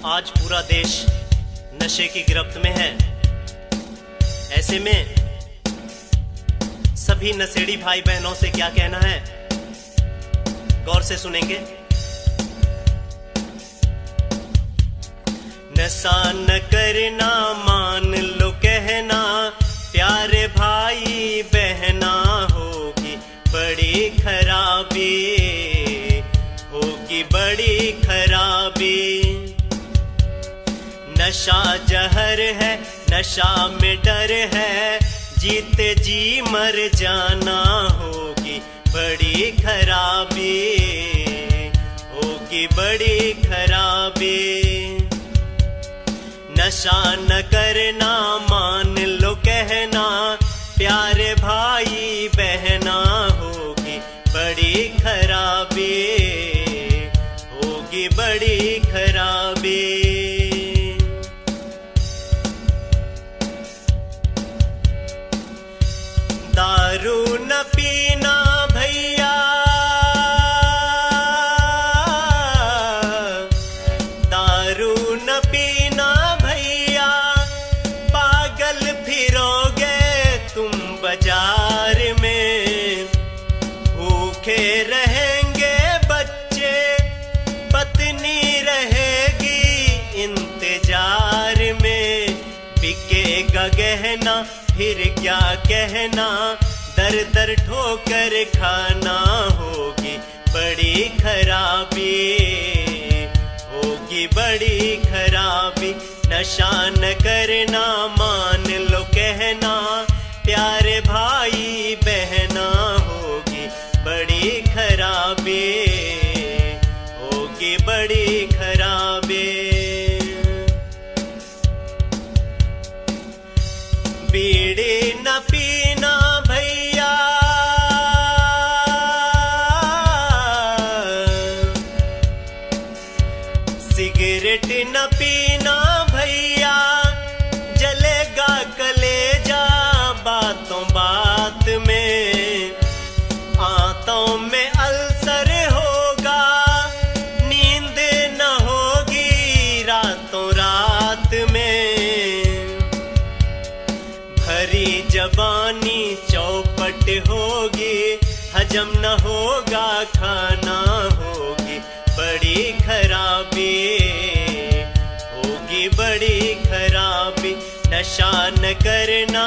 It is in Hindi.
आज पूरा देश नशे की गिरफ्त में है। ऐसे में सभी नशेड़ी भाई बहनों से क्या कहना है, गौर से सुनेंगे। नशा न करना मान लो कहना, प्यारे भाई बहना होगी बड़ी खराबी, होगी बड़ी खराबी। नशा जहर है, नशा में डर है, जीते जी मर जाना होगी बड़ी खराबी, होगी बड़ी खराबी। नशा न करना मान लो कहना, प्यारे भाई बहना होगी बड़ी खराबी, होगी बड़ी खराबी। दारू न पीना भैया, दारू न पीना भैया, पागल फिरोगे तुम बाजार में। भूखे रहेंगे बच्चे, पत्नी रहेगी इंतजार में। बिकेगा गहना फिर क्या कहना, दर दर ठोकर खाना होगी बड़ी खराबी, होगी बड़ी खराबी। नशा न करना मान लो कहना, प्यारे भाई बहना होगी बड़ी खराबी, होगी बड़ी खराबी। बीड़ी न पीना भैया, सिगरेट न पीना भैया, जलेगा कलेजा बातों बात में। आंतों में अल्सर होगा, नींद न होगी रातों रात में। भरी जबानी चौपट होगी, हजम न होगा खाना होगी बड़ी खराबी, होगी बड़ी खराबी। नशा न करना